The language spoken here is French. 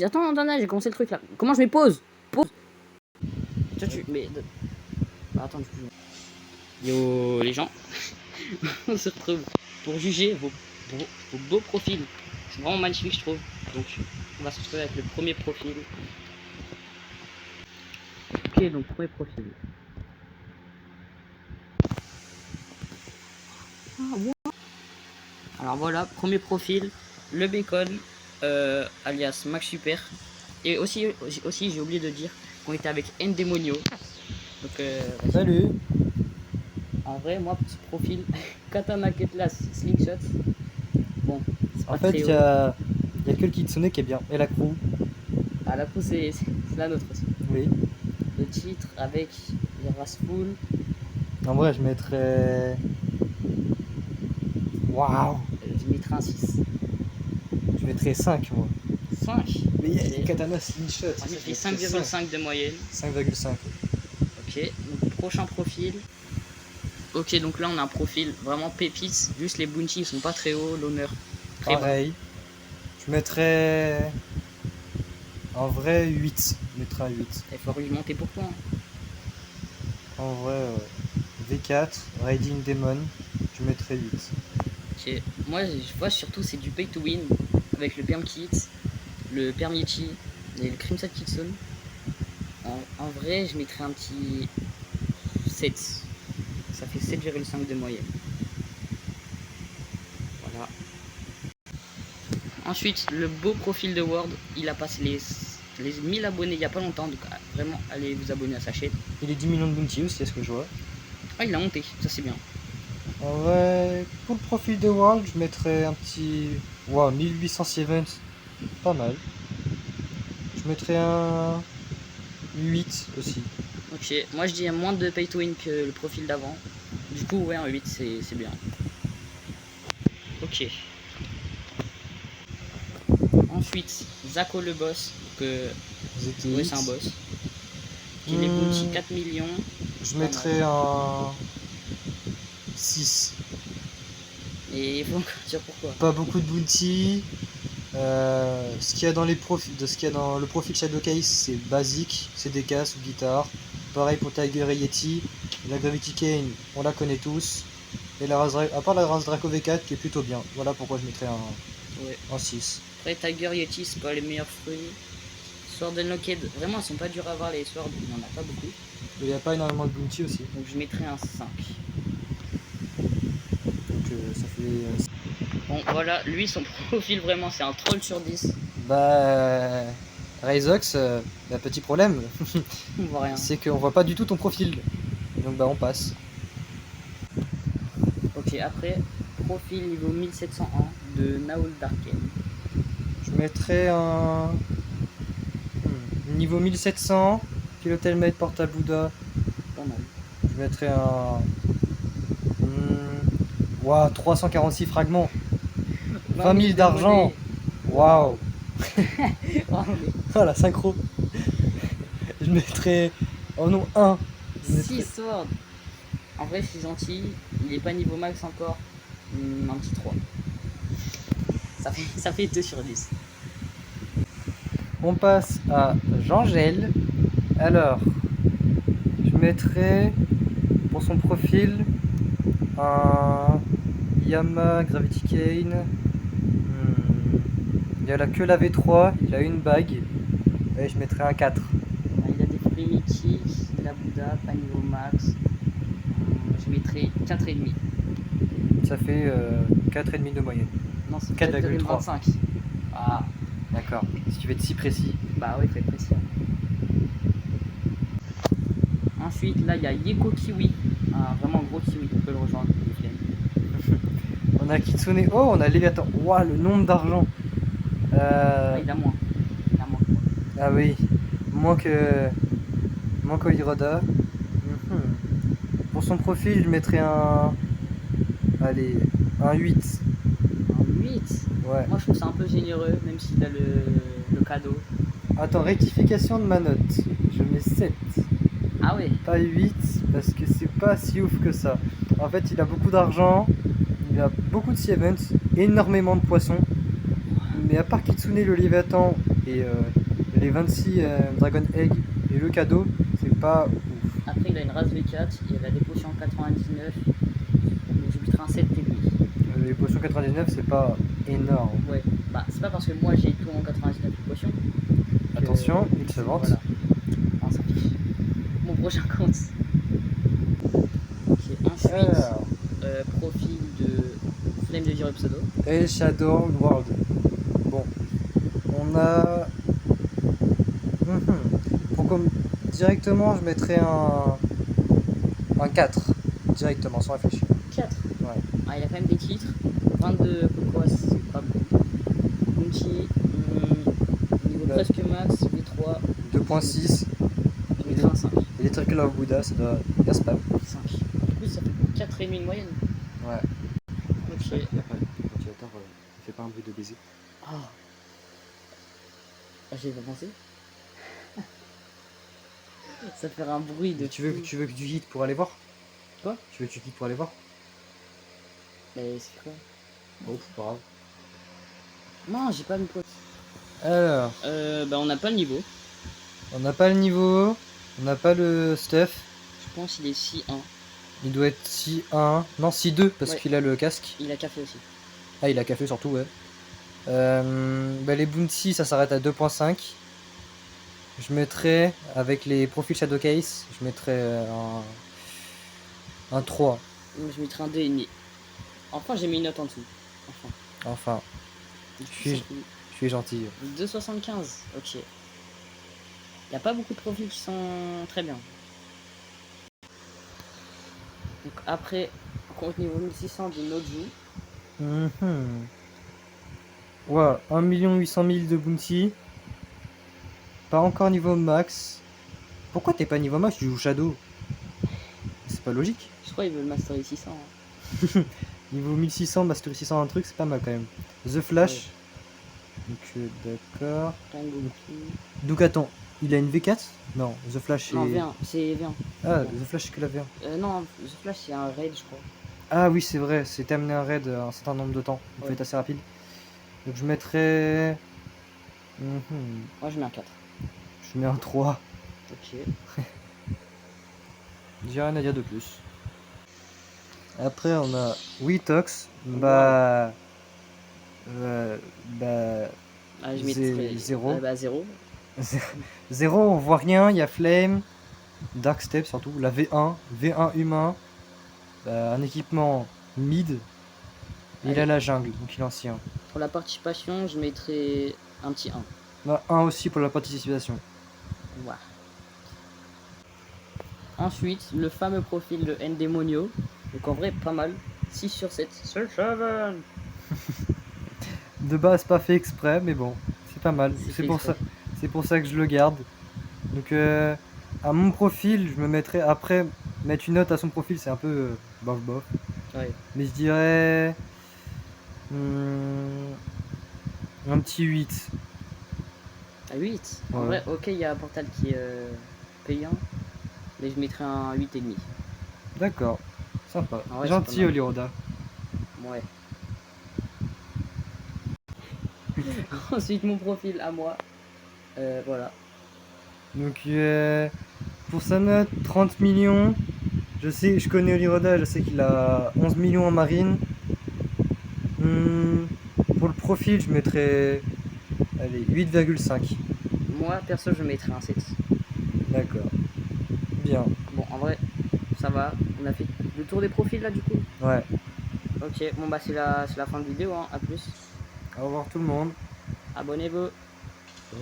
Attends, j'ai commencé le truc là. Comment je mets pause? Pause. Mais. Attends, du coup. Yo les gens, on se retrouve pour juger vos beaux profils. C'est vraiment magnifique, je trouve. Donc, on va se retrouver avec le premier profil. Ok, donc premier profil. Alors voilà, premier profil, le bacon, alias Max Super. Et aussi j'ai oublié de dire qu'on était avec Endemonio. Donc, salut. En vrai, moi, pour ce profil, Katana Ketlas Slingshot. Bon, c'est pas En fait, très il haut. y a que le Kitsune qui est bien. Et la crew. Ah, la coup, c'est la nôtre aussi. Oui. Le titre avec les Rasful. En vrai, je mettrais. Waouh. Je mettrai un 6. Je mettrais 5 moi. 5. Mais il y a Katana Slingshot. Moi, ça fait 5,5 de moyenne. 5,5. Ok, donc prochain profil. Ok, donc là on a un profil vraiment pépite. Juste les bounties sont pas très hauts, l'honneur très bas. Pareil. Je mettrais. En vrai, 8. Je mettrais un 8. Il faut argumenter pourquoi. En vrai, V4, Raiding Demon, je mettrais 8. Ok, moi je vois surtout c'est du pay to win avec le perm kit, le permichi et le crimson kitsune. En vrai, je mettrais un petit 7. Ça fait 7,5 de moyenne. Voilà. Ensuite, le beau profil de Word, il a passé les 1000 abonnés il n'y a pas longtemps, donc vraiment allez vous abonner à sa chaîne. Il est 10 millions de bounty aussi, est-ce que je vois. Ah, il a monté, ça c'est bien. En vrai, pour le profil de World, je mettrais un petit. Wow, 1800 events, pas mal. Je mettrais un 8 aussi. Ok, moi je dis moins de pay to win que le profil d'avant. Du coup, ouais, un 8 c'est bien. Ok. Ensuite, Zako le boss. Donc, ouais, c'est un boss. Qui est les bounty 4 millions. Je mettrais un 6. Et il faut encore dire pourquoi. Pas beaucoup de bounty. Ce qu'il y a dans les profils, de ce qu'il y a dans le profil Shadow Case, c'est basique, c'est des casses ou guitare. Pareil pour Tiger et Yeti. La Gravity Cane, on la connaît tous. Et la race, à part la race Draco V4 qui est plutôt bien. Voilà pourquoi je mettrais un 6. Après, Tiger Yeti, c'est pas les meilleurs fruits. Sword Unlocked, vraiment, elles sont pas dures à avoir les swords, il n'y en a pas beaucoup. Il n'y a pas énormément de bounty aussi. Donc je mettrais un 5. Donc ça fait. Bon, voilà, lui, son profil, vraiment, c'est un troll sur 10. Bah. Raizox, un petit problème. On voit rien. C'est qu'on voit pas du tout ton profil. Donc bah on passe. Ok, après, profil niveau 1701 de Naul Darken. Je mettrais un. Niveau 1700, Pilotelmate Porta Buddha. Pas mal. Je mettrais un. Waouh, 346 fragments. 20 000 d'argent. Waouh. Oh la synchro. Je mettrais. Oh non, 1. 6 swords. En vrai, je suis gentil. Il est pas niveau max encore. Un petit 3. Ça fait 2 sur 10. On passe à Jean-Gel. Alors, je mettrais pour son profil un Yamaha Gravity Cane. Il a la queue la V3, il a une bague. Et je mettrais un 4. Il a des primitifs, de la Bouddha, pas niveau max. Je mettrais 4,5. Ça fait 4,5 de moyenne. Non, c'est 4,3. 4,25. Ah, d'accord. Si tu veux être si précis. bah oui, faut être précis. Ensuite, là, il y a Yeko Kiwi. Un vraiment gros kiwi, on peut le rejoindre. On a Kitsune. Oh, on a Léviathan. Waouh, le nombre d'argent. Ah, il a moins. Ah oui. Moins qu'Oliroda. Pour son profil, je mettrais un. Allez, un 8. Un 8. Ouais. Moi, je trouve ça un peu généreux, même s'il a le cadeau. Attends, rectification de ma note. Je mets 7. Ah ouais. Pas 8, parce que c'est pas si ouf que ça. En fait, il a beaucoup d'argent, il a beaucoup de sea events, énormément de poissons. Mais à part Kitsune le Léviathan Et les 26 Dragon Egg et le cadeau, c'est pas ouf. Après, il a une race V4, il a des potions 99. Donc, je mettrai un 7,5. Les potions 99, c'est pas énorme. Ouais, bah c'est pas parce que moi j'ai tout en 99 potions. Attention, il se vante. Voilà. On s'en fiche. Mon prochain compte. Ok, ensuite, Alors, profil de Flame de Dire Pseudo. El Shadow World. Bon, on a. Directement, je mettrais un 4. Directement, sans réfléchir. 4. Ouais. Ah, il a quand même des titres. 22 Cocos, c'est pas beaucoup. Bounty, niveau Ouais. presque max, V3. 2.6. Je mettrai un 5. Et les Trickle of Buddha, ça doit bien spam. 5. Du coup, ça fait 4,5 de moyenne. Ouais. Ok. Il y a pas le ventilateur, il fait pas un bruit de baiser. Ah. Ah, j'y ai pas pensé. Ça fait un bruit de. Tu veux que tu guides pour aller voir? Quoi? Tu veux que tu guides pour aller voir? Mais c'est quoi? Oh, c'est pas grave. Non, j'ai pas le pote. Alors, Bah, on n'a pas le niveau. on n'a pas le niveau, on n'a pas le stuff. Je pense qu'il est 6-1. Il doit être si 1, non si 2 parce Ouais. qu'il a le casque. Il a café aussi. Ah, il a café surtout, ouais. Bah, les bounty, ça s'arrête à 2.5. Je mettrais, avec les profils Shadowcase, je mettrais un 3. Donc, je mettrai un 2,5. Enfin, j'ai mis une note en dessous. Enfin. Enfin, je suis gentil. 2,75. Ok. Il n'y a pas beaucoup de profils qui sont très bien. Donc après, compte niveau 1600 du Noju. Ouais, 1 800 000 de bounty. Pas encore niveau max. Pourquoi t'es pas niveau max, tu joues Shadow? C'est pas logique. Je crois qu'il veut le mastery 600. Hein. Niveau 1600, Mastery 600, un truc, c'est pas mal quand même. The Flash. Donc d'accord. Rengoku. Donc attends, il a une V4? Non, The Flash Non, est... V1. C'est V1. Ah, The Flash c'est que la V1. Non, The Flash c'est un raid, je crois. Ah oui, c'est vrai, c'est terminé un raid un certain nombre de temps. Il faut être assez rapide. Donc je mettrais... Moi, je mets un 4. Je mets un 3. Ok. J'ai rien à dire de plus. Après, on a Witox. Bah... Ah, je mettrais 0. bah 0. 0, on voit rien, il y a Flame, Dark Step surtout, la V1, V1 humain, un équipement mid, et il Allez. a la jungle, donc il est ancien. Pour la participation, je mettrais un petit 1. 1 aussi pour la participation. Wow. Ensuite, le fameux profil de Endemonio. Donc en vrai, pas mal. 6 sur 7. C'est Shaven. De base pas fait exprès, mais bon, c'est pas mal, C'est c'est fait pour exprès. ça. C'est pour ça que je le garde. Donc à mon profil, je me mettrais après mettre une note à son profil, c'est un peu bof bof. Ouais. Mais je dirais un petit 8. À 8. En Ouais. vrai, ok, il y a un portal qui est payant. Mais je mettrais un 8,5. D'accord, sympa. Ah ouais, c'est Gentil pas mal. Oliroda. Ouais. Ensuite, mon profil à moi. Voilà. Donc pour sa note, 30 millions. Je connais Oliroda, je sais qu'il a 11 millions en marine. Pour le profil, je mettrais allez, 8,5. Moi, perso, je mettrais un 7. D'accord. Bien. Bon, en vrai, ça va. On a fait le tour des profils là, du coup. Ouais. Ok, bon, bah, c'est la fin de vidéo. Hein. À plus. Au revoir tout le monde. Abonnez-vous. Oh.